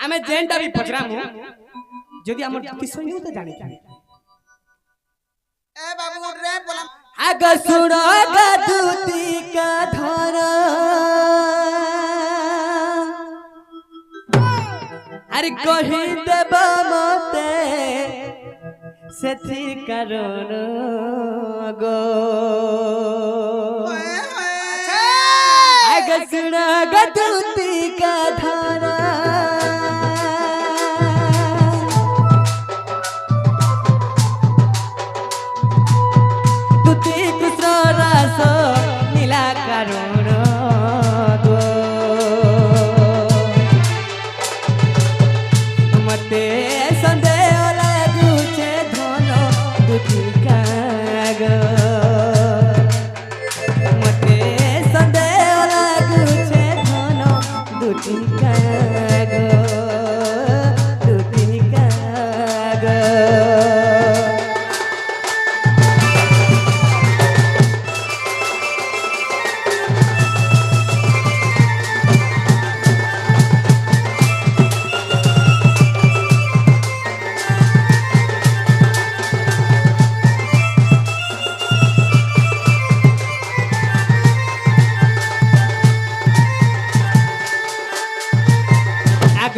आमे जेनटा भी पचरामु जदि हमर किसो नहीं तो जानि ए बाबू रे बोला आग सुनो गदुती का धरा अरे कहि देब मते सेथि कारण गो आग सुनो गदुती का धरा नीला करुण गो मते संदेह लागुचे धन दुतिका गो मते संदेह लागुचे धन दुतिका गो दुतिका गो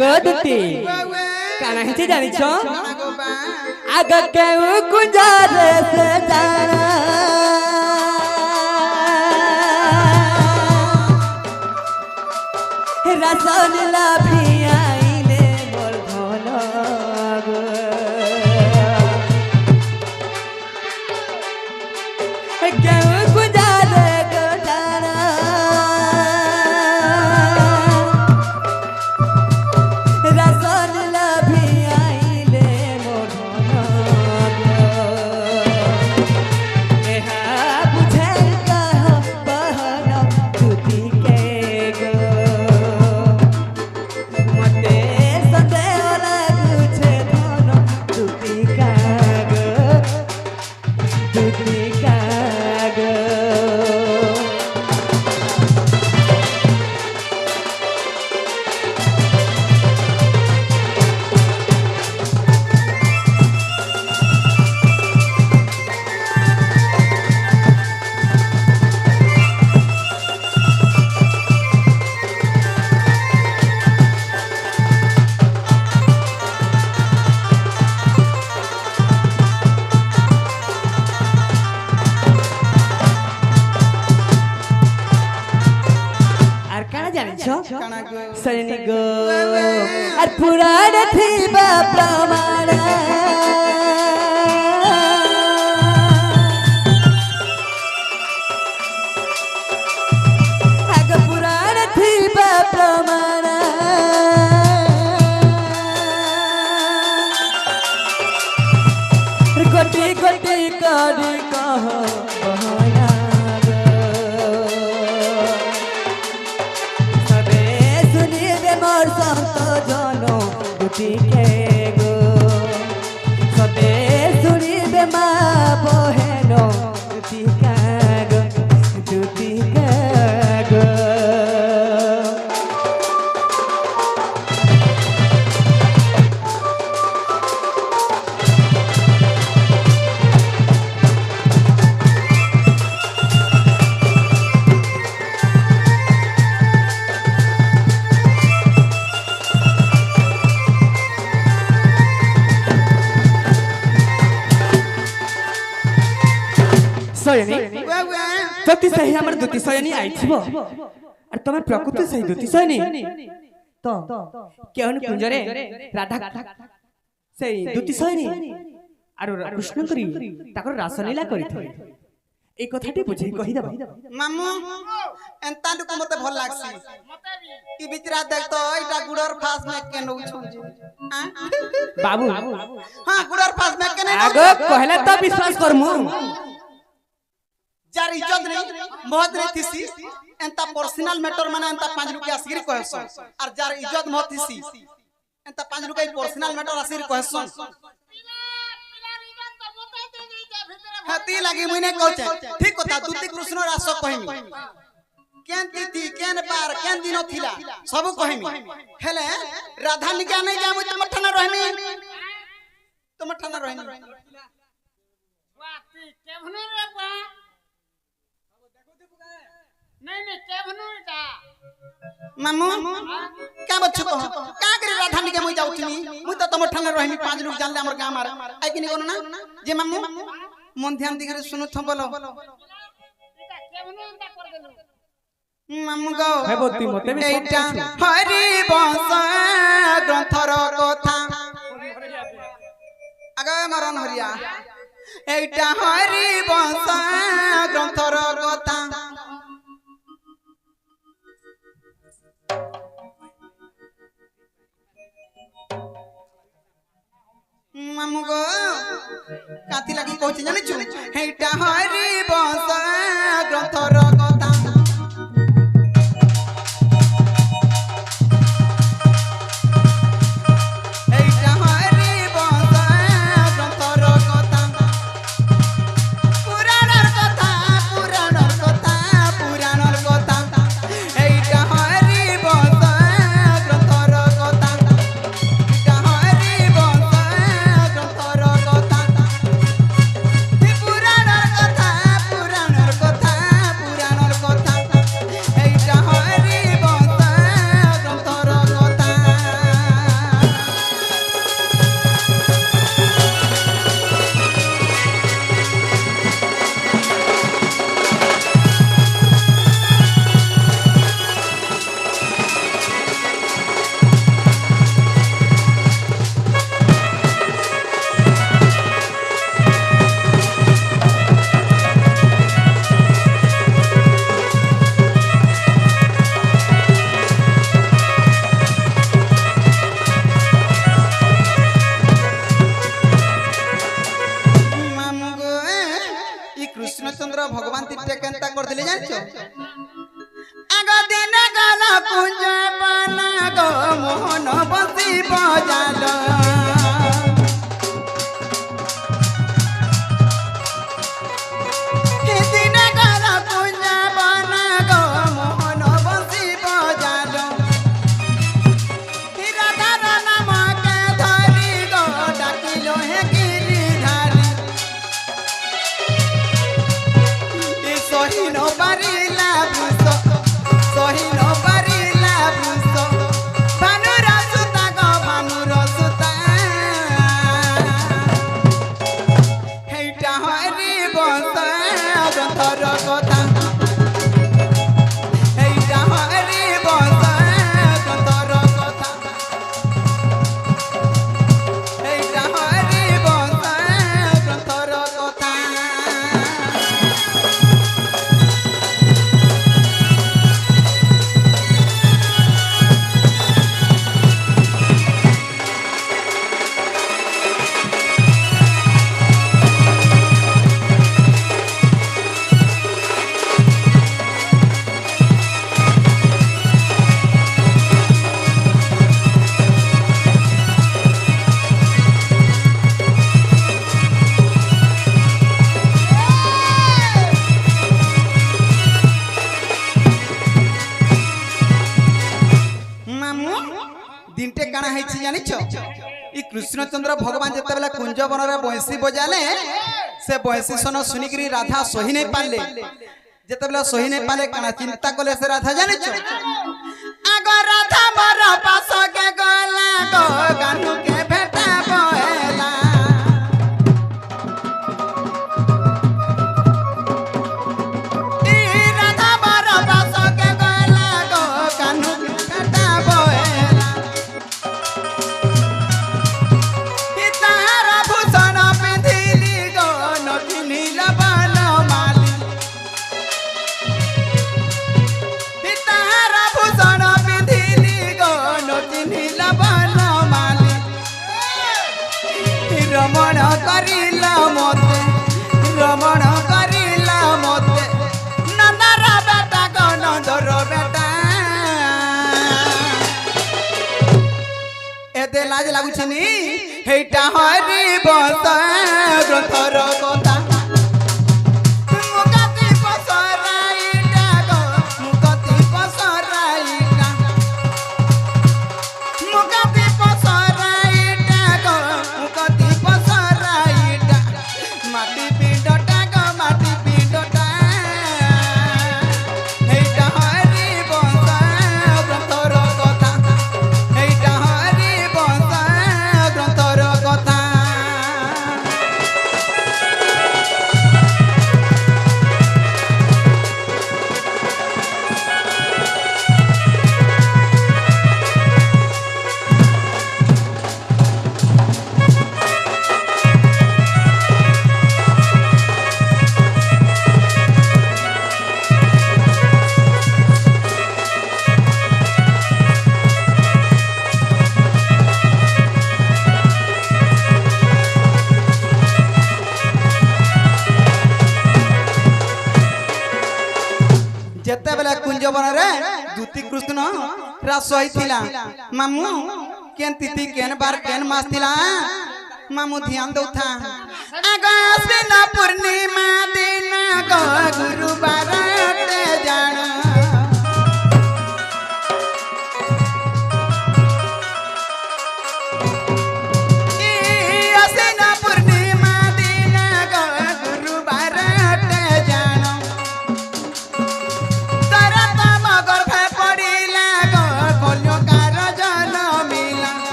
गदुती काना हिची जानी छो आग के गुजारे से जाना रसन ला भी आइले मोर धन गो के गुजारे को जाना सैनी गो और पुराण थी प्रमाण आग पुराण थी प्रमाण गोटी गोटी करी कह के गो सबे सुनी बे मा बहनो दुतिका गो दुतिका गो सही हमर दुति सयनी आइथिबो और तमे प्रकृति सही दुति सयनी तो केहन कुंजरे राधा सही दुति सयनी और कृष्ण करी ताकर रासलीला करिथि ए कथाटी बुझै कहि देबा मामू एंता को मते भल लागसी मते भी ई बिचरा देख तो एटा गुडर फास में के नउ छु बाबू हां गुडर फास में के नहीं आगे पहले तो विश्वास करमु जार इज्जत नहीं महत नहीं थिसी एंता पर्सनल मैटर माने एंता 5 रुपया आसिर कहस और जार इज्जत महत थिसी एंता 5 रुपया पर्सनल मैटर आसिर कहस हाथी लगी मुई ने कहचे ठीक कथा दुति कृष्ण रास कहमी केन तिथि केन बार केन दिन थिला सब कहमी हेले राधा निका नहीं जा मुई तुम ठाना रहमी तुम ठाना रहमी वाती केभनु रे बा नहीं केभनु ता मामू का बच्चो कह का करे राधा निका मुई जाउथनी मुई तो तुम ठाना रहमी पांच लोग जानले हमर गांव मार आई किनी कोन ना जे मामू मन ध्यान दिगरे सुनु थम बोलो इता केभनु इंदा कर देलु मामू गो हेबती मते भी एटा हरि बंश ग्रंथर कथा आगे मरन हरिया एटा हरि बंश ग्रंथर कथा मामू गो काती लगी कहछि जानि छु एटा हरि बंश ग्रंथर कथा कृष्णचंद्र भगवान तीर्थे केनता कर दिले जानछो आगा दिन गाला कुंज पाना गो मोहन बसी बजालो हे दिन गाला कुंज पाना गो मोहन बसी बजालो हे राधा नाम के धरी गो डाकिलो हे गिरिधारी सही न पारिला भूसो सही न पारिला भूसो भानुर सुता गो भानुर सुता हेटा हरि बंश ग्रंथर कथा हेटा हरि बंश ग्रंथर कथा हेटा हरि बंश ग्रंथर कथा दिनटे काना हैछि जानिछो ई कृष्णचंद्र भगवान जते बेला कुंज वन रे बंसी बजाले से बंसी सन सुनिकरी राधा सही नै पाले जते बेला सही नै पाले काना चिंता कले से राधा जानिछो आगो राधा मर पास के गला गो गानु के भेटा बहेला ई राधा मर पास के गला गो गानु के भेटा बहेला तारा भूषण पिंधिली गो नथिनी लबन माली तारा भूषण पिंधिली गो नथिनी लबन माली रमण करिला मते रमण करिला मते नंदर बेटा गो नंदर बेटा एते लाज लागुछनी हेटा हरि बंश ग्रंथर कथा मुगति पसराइटा गो मुगति कुंजवन रे दूती कृष्ण रास होइथिला मामू केन तिथि केन बार केन मास थिला मामू ध्यान दउथा अगस्विन पूर्णिमा दिन गुरुवार ते जान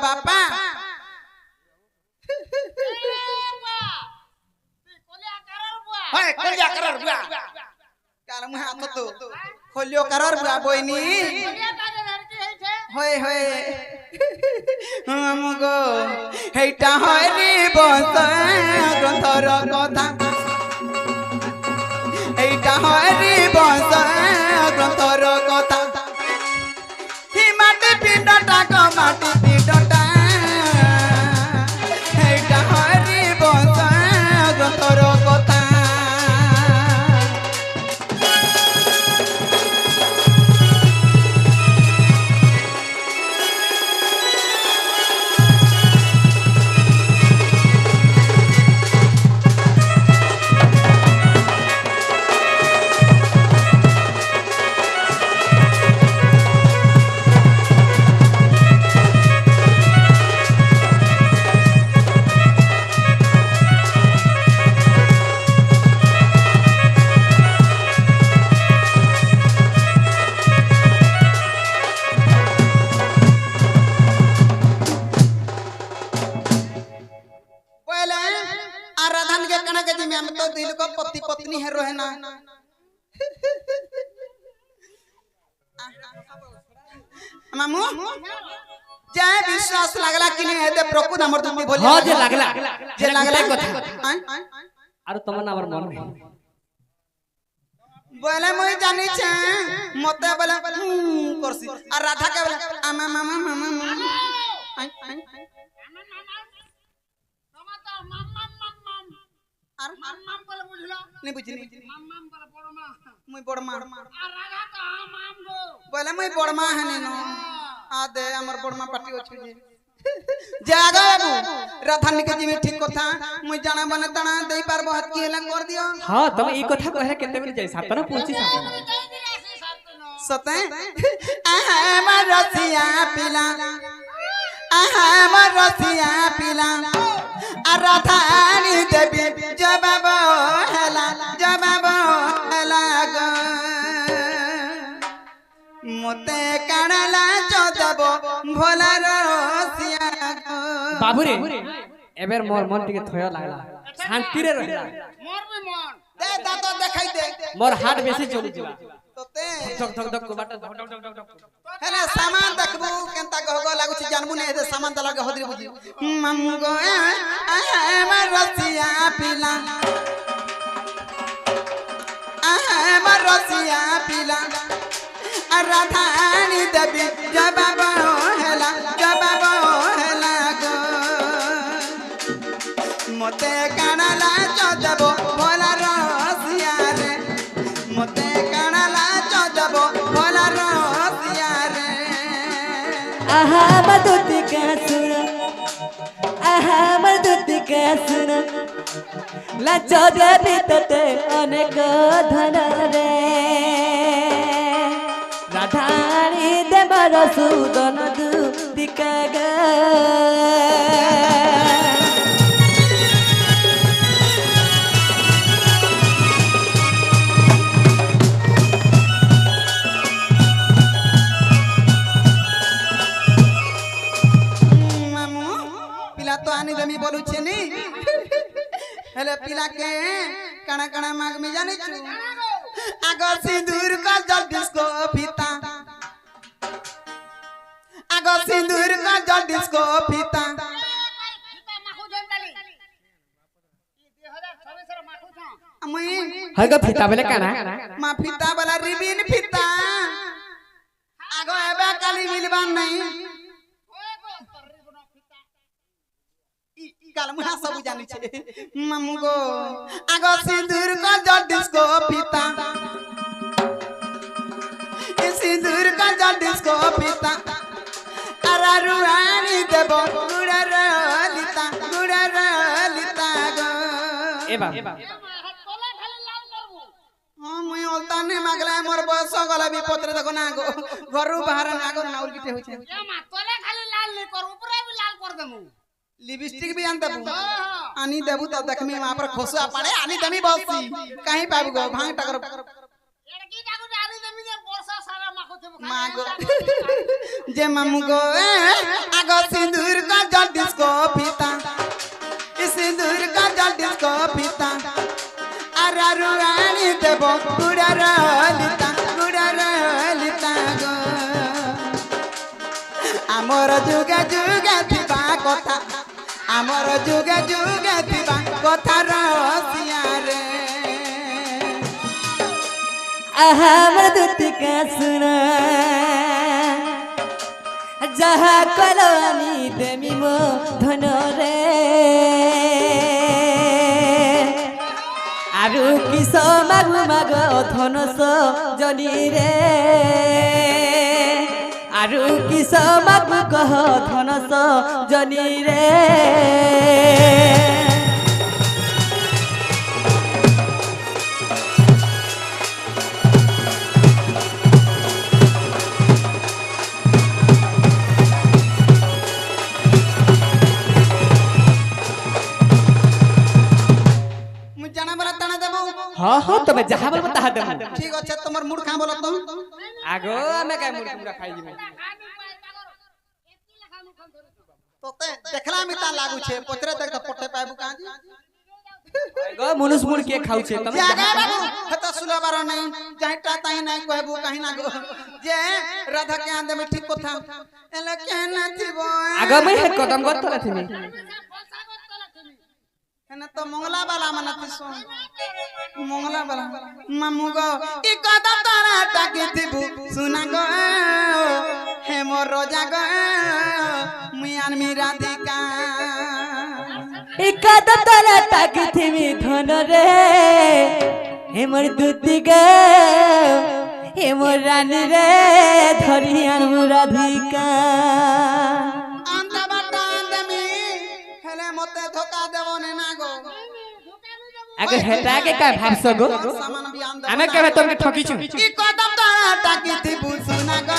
बापा काल मुहा तो खोलियो करर बुआ बोइनी होय होय हमगो हेटा होय रे बस ग्रंथर कथा हेटा होय रे बस ग्रंथर कथा ही माटी पिंडटा को माटी पिंडटा हेटा होय रे बस ग्रंथर कथा पति पत्नी है रोहे ना मामू जाय विश्वास लागला कि नहीं एते प्रकृत हमर तुम बोली हां जे लागला कथा आरो तमन्ना हमर मन में बोले मोय जानि छे मते बोले करसी आ राधा के बोले आमा मामा मामा माम बोले बुझलो नहीं बुझनी माम बोले बड़मा मुई बड़मा आ राधा का माम गो बोले मुई बड़मा हने नो आ दे हमर बड़मा पाटी अछि जे जागा बाबू राधानी के जीवे ठीक कथा मुई जाना बने तना देई पारबो हाथ की हेला कर दियो हां तमे ई कथा कहे केते बेर जाई सातन पूछी सते हमर रसिया पिला हमर रसिया पिला आ राधानी देवी जवाब हेला गो मते काणला चदब भोला रसिया गो बाबू रे एबेर मोर मन टिके थय लागला शांति रे रहला मोर भी मन दे दातो देखाई दे मोर हाथ बेसी चली जिबा तते धक धक धक बाटा धक धक धक धक हेला सामान देखबू केनता गहग लागु छी जानबू नै ए सामान त लगे हदरी बुझी ममगो हमर रसिया पिला हमर रसिया पिला राधानी देवी जवाब हेला गो मते काणला चदब भोला रसिया रे मते काणला चदब भोला रसिया रे आहा मधुति का सुन आहा मधुति का सुन लाचो देवी तते अनेक धन रे राधानी देवर सुदन दुतिका गा तो आनी दमी बोलू छे नी हेले पिला के कणा कणा माग में जाने छु आगो सिंदूर का जल डिस्को फीता आगो सिंदूर का जल डिस्को फीता माखू जनताली ई 2026 रे माखू छ मुई হয় গো ফিতা বলে কানা মা ফিতা বালা রিবিন ফিতা আগ এবে কালি মিলবার নাই কাল মুহা সব জানিছে মামু গো আগ সিঁদুর কাজল ডিস্কো ফিতা এ সিঁদুর কাজল ডিস্কো ফিতা আরা রুয়ানি দেব গুড়ার লিতা গো এবা তোলা খালি লাল করবো মুই অলতানে মাগলা মোর বয়স গলা বিপত্রে দেখো না গো ঘরু বাহার না গো নাউল কিতে হইছে মা তোলা খালি লাল নি কর উপরে भी লাল कर देमु लिपस्टिक भी आन देबू आनी देबू तो देखमी वहां पर खोसुआ पड़े आनी देमी बसी कहीं पाबू गो भांग टकर एड़की जागु डाली देमी जे वर्षा सारा माखो थे मागो जे मामू गो आगो सिंदूर का जल डिस्को फीता इस सिंदूर का जल डिस्को फीता अरा रुआनी देबो गुड़ार लिता गो आमर जुगे जुगे थिबा कथा आमर जुगे जुगे थिबा कथा रसिया रे आहा हमर दुती का सुना जहा कलवानी देमी मो धन रे आरु किस मागु माग धनस जनी रे आरु किस मागु कह धनस जनी रे मु जाना बला ताना देबो हाँ हाँ तमे जहाँ बोलबो ताहा देबो ठीक আছে তোমার মুড খা বলো তো আগো আমি কাই মুড় পুরা খাই দিমু खानी पाए तागर एती लेखा मुखन धरि তোতে দেখলা আমি তা লাগুছে পত্রে দেখ তো পটে পাইবু কাজি গো মনুষ মুড় কে খাউছে তমে জাগা বাবু হতা সুলবার নাই যাইটা তাই নাই কইবু কাহি না গো যে রাধা কে আন্দে মে ঠিক কথা এলা কেন থিব আগো মই হে কদম গত তলা থিমি फसा को तला थी এনা তো মঙ্গলা বালা মানে তিস মঙ্গলা বালা মামু গো ই কথা তারা টাকি থিবু সুনা গো হে মোর রোজা গো মুই আনমি রাধিকা एकाद तला ताकी थिमी धन रे हेमर दुती गे हेमर रानी रे धरियान राधिका আন্দা বাটা আন্দমি হেলে মতে ধোকা দেব না গো আগে হেটা কে কাই ভাবছো গো সামান বি আন্দা আমি কেবে তোমকে ঠকিছু ই কদম তারা টাকি থিবু সুনা গো